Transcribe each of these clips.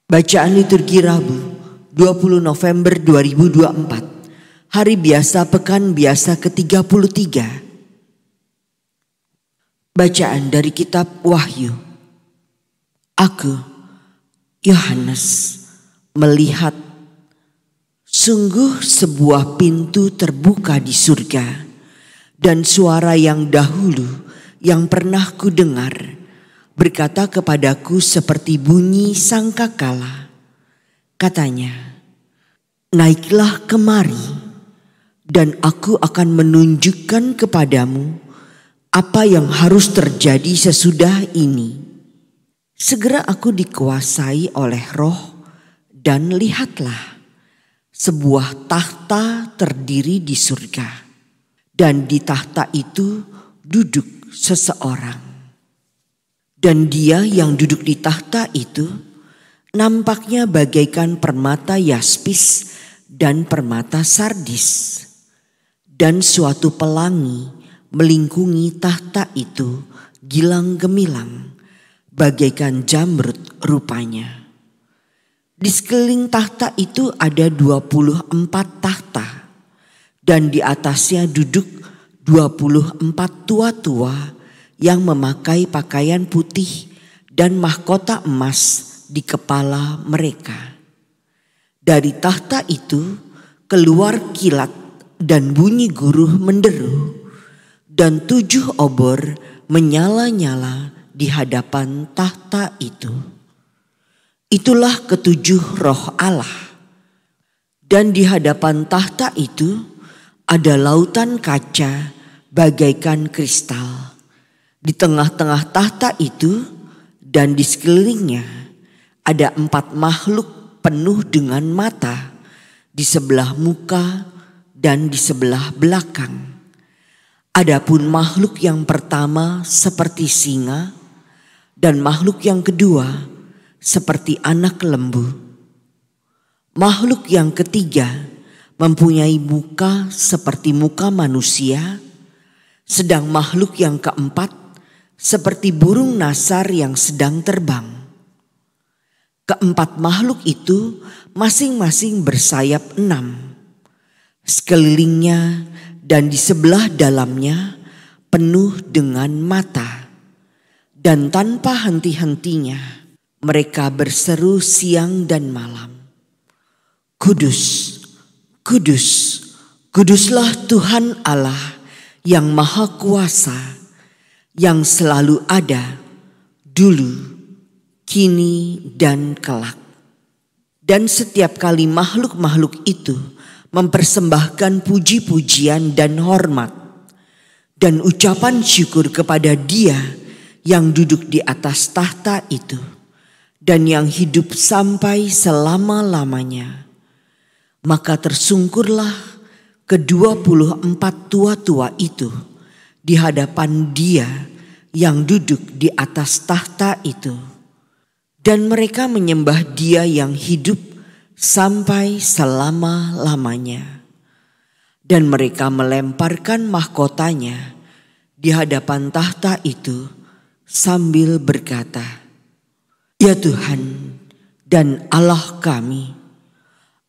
Bacaan liturgi Rabu 20 November 2024, Hari Biasa Pekan Biasa ke-33. Bacaan dari kitab Wahyu. Aku, Yohanes, melihat sungguh sebuah pintu terbuka di surga, dan suara yang dahulu yang pernah kudengar berkata kepadaku seperti bunyi sangkakala. Katanya, naiklah kemari dan aku akan menunjukkan kepadamu apa yang harus terjadi sesudah ini. Segera aku dikuasai oleh Roh dan lihatlah sebuah tahta terdiri di surga, dan di tahta itu duduk seseorang. Dan dia yang duduk di tahta itu nampaknya bagaikan permata yaspis dan permata sardis. Dan suatu pelangi melingkungi tahta itu gilang gemilang, bagaikan jamrud rupanya. Di sekeliling tahta itu ada 24 tahta, dan di atasnya duduk 24 tua-tua yang memakai pakaian putih dan mahkota emas di kepala mereka. Dari tahta itu keluar kilat dan bunyi guruh menderu, dan 7 obor menyala-nyala di hadapan tahta itu. Itulah ketujuh roh Allah. Dan di hadapan tahta itu ada lautan kaca bagaikan kristal. Di tengah-tengah tahta itu dan di sekelilingnya ada 4 makhluk penuh dengan mata di sebelah muka dan di sebelah belakang. Adapun makhluk yang pertama seperti singa, dan makhluk yang kedua seperti anak lembu. Makhluk yang ketiga mempunyai muka seperti muka manusia, sedang makhluk yang keempat seperti burung nasar yang sedang terbang. Keempat makhluk itu masing-masing bersayap 6. Sekelilingnya dan di sebelah dalamnya penuh dengan mata. Dan tanpa henti-hentinya mereka berseru siang dan malam, Kudus, Kudus, Kuduslah Tuhan Allah yang Maha Kuasa, yang selalu ada, dulu, kini, dan kelak. Dan setiap kali makhluk-makhluk itu mempersembahkan puji-pujian dan hormat dan ucapan syukur kepada Dia yang duduk di atas tahta itu dan yang hidup sampai selama-lamanya. Maka tersungkurlah ke-24 tua-tua itu di hadapan Dia yang duduk di atas tahta itu. Dan mereka menyembah Dia yang hidup sampai selama-lamanya. Dan mereka melemparkan mahkotanya di hadapan tahta itu sambil berkata, Ya Tuhan dan Allah kami,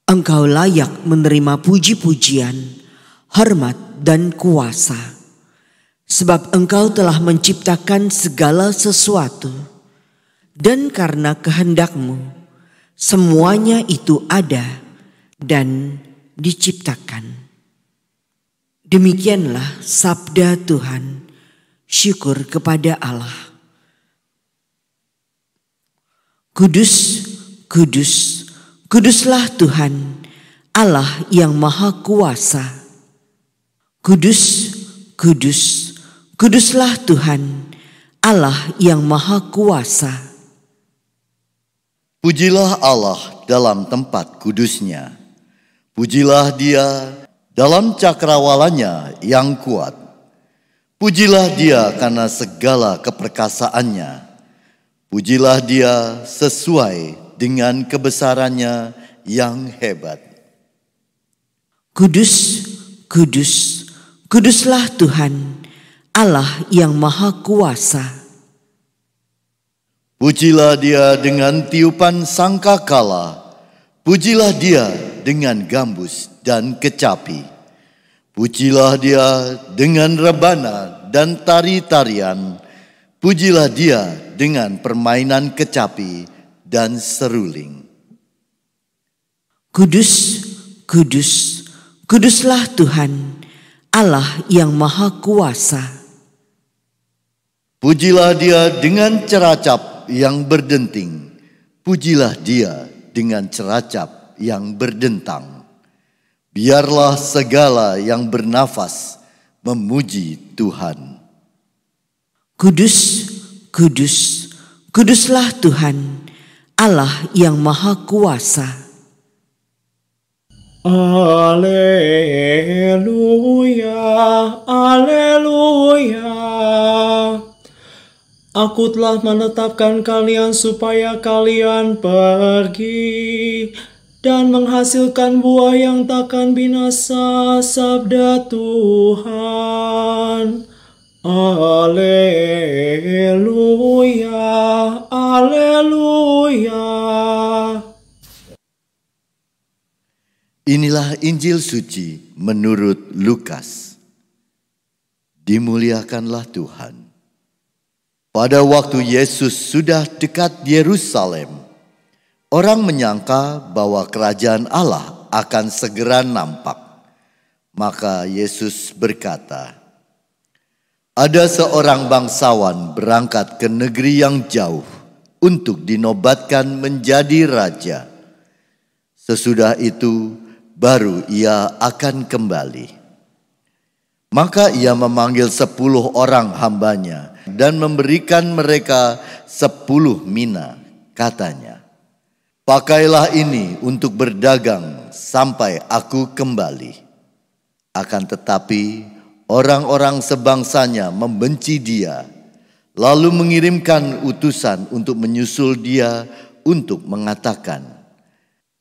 Engkau layak menerima puji-pujian, hormat dan kuasa. Sebab Engkau telah menciptakan segala sesuatu, dan karena kehendak-Mu semuanya itu ada dan diciptakan. Demikianlah sabda Tuhan. Syukur kepada Allah. Kudus, kudus, kuduslah Tuhan Allah yang Maha Kuasa. Kudus, kudus, kuduslah Tuhan Allah yang Maha Kuasa. Pujilah Allah dalam tempat kudusnya. Pujilah Dia dalam cakrawalanya yang kuat. Pujilah Dia karena segala keperkasaannya. Pujilah Dia sesuai dengan kebesarannya yang hebat. Kudus, kudus, kuduslah Tuhan Allah yang Maha Kuasa. Pujilah dia dengan tiupan sangkakala, pujilah dia dengan gambus dan kecapi. Pujilah dia dengan rebana dan tari-tarian, pujilah dia dengan permainan kecapi dan seruling. Kudus, kudus, kuduslah Tuhan, Allah yang Maha Kuasa. Pujilah dia dengan ceracap yang berdenting, pujilah dia dengan ceracap yang berdentang. Biarlah segala yang bernafas memuji Tuhan. Kudus, kudus, kuduslah Tuhan, Allah yang Maha Kuasa. Haleluya, haleluya. Aku telah menetapkan kalian supaya kalian pergi dan menghasilkan buah yang takkan binasa, sabda Tuhan. Haleluya, haleluya. Inilah Injil suci menurut Lukas. Dimuliakanlah Tuhan. Pada waktu Yesus sudah dekat Yerusalem, orang menyangka bahwa kerajaan Allah akan segera nampak. Maka Yesus berkata, "Ada seorang bangsawan berangkat ke negeri yang jauh untuk dinobatkan menjadi raja. Sesudah itu baru ia akan kembali. Maka ia memanggil 10 orang hambanya dan memberikan mereka 10 mina. Katanya, 'Pakailah ini untuk berdagang sampai aku kembali.' Akan tetapi orang-orang sebangsanya membenci dia, lalu mengirimkan utusan untuk menyusul dia untuk mengatakan,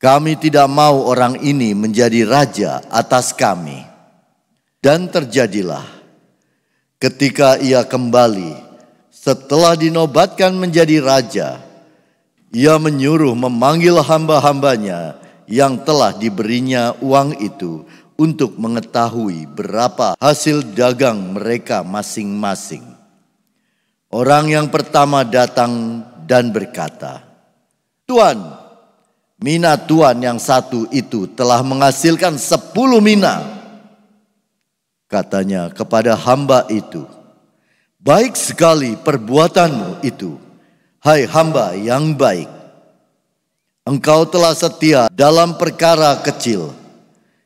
'Kami tidak mau orang ini menjadi raja atas kami.' Dan terjadilah, ketika ia kembali setelah dinobatkan menjadi raja, ia menyuruh memanggil hamba-hambanya yang telah diberinya uang itu untuk mengetahui berapa hasil dagang mereka masing-masing. Orang yang pertama datang dan berkata, 'Tuan, mina Tuan yang satu itu telah menghasilkan 10 mina.' Katanya kepada hamba itu, 'Baik sekali perbuatanmu itu, hai hamba yang baik. Engkau telah setia dalam perkara kecil.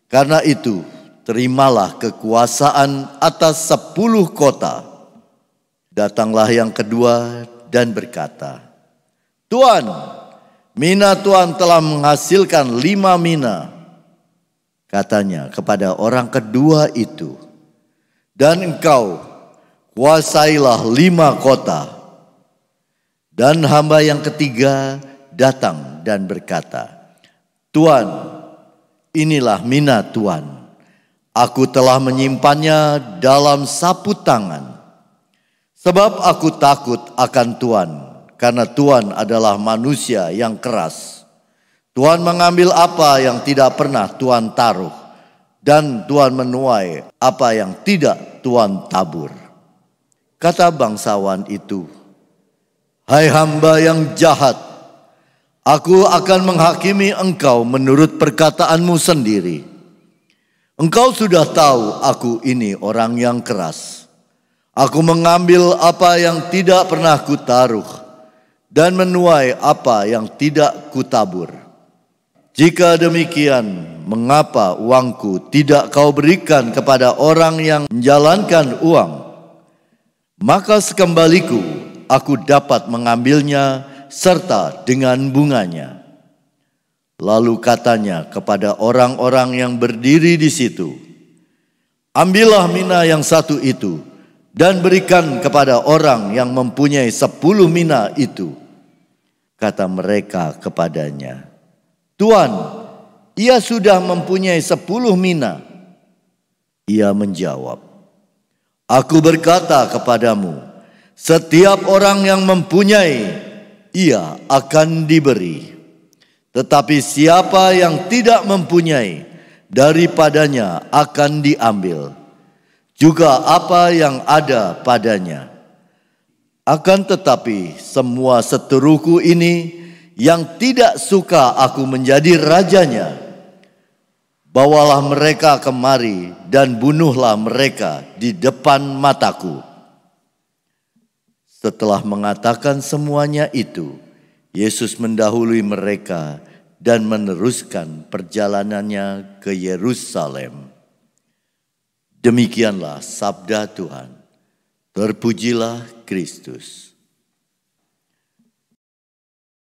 Karena itu terimalah kekuasaan atas 10 kota.' Datanglah yang kedua dan berkata, 'Tuan, mina Tuan telah menghasilkan 5 mina.' Katanya kepada orang kedua itu, 'Dan engkau kuasailah 5 kota.' Dan hamba yang ketiga datang dan berkata, 'Tuan, inilah mina Tuan. Aku telah menyimpannya dalam sapu tangan. Sebab aku takut akan Tuan, karena Tuan adalah manusia yang keras. Tuan mengambil apa yang tidak pernah Tuan taruh, dan Tuan menuai apa yang tidak Tuan tabur.' Kata bangsawan itu, 'Hai hamba yang jahat, aku akan menghakimi engkau menurut perkataanmu sendiri. Engkau sudah tahu aku ini orang yang keras. Aku mengambil apa yang tidak pernah kutaruh dan menuai apa yang tidak kutabur. Jika demikian, mengapa uangku tidak kau berikan kepada orang yang menjalankan uang? Maka sekembaliku aku dapat mengambilnya serta dengan bunganya.' Lalu katanya kepada orang-orang yang berdiri di situ, 'Ambillah mina yang satu itu dan berikan kepada orang yang mempunyai 10 mina itu.' Kata mereka kepadanya, 'Tuan, ia sudah mempunyai 10 mina.' Ia menjawab, 'Aku berkata kepadamu, setiap orang yang mempunyai, ia akan diberi. Tetapi siapa yang tidak mempunyai, daripadanya akan diambil juga apa yang ada padanya. Akan tetapi semua seteruku ini yang tidak suka aku menjadi rajanya, bawalah mereka kemari dan bunuhlah mereka di depan mataku. Setelah mengatakan semuanya itu, Yesus mendahului mereka dan meneruskan perjalanannya ke Yerusalem. Demikianlah sabda Tuhan. Terpujilah Kristus.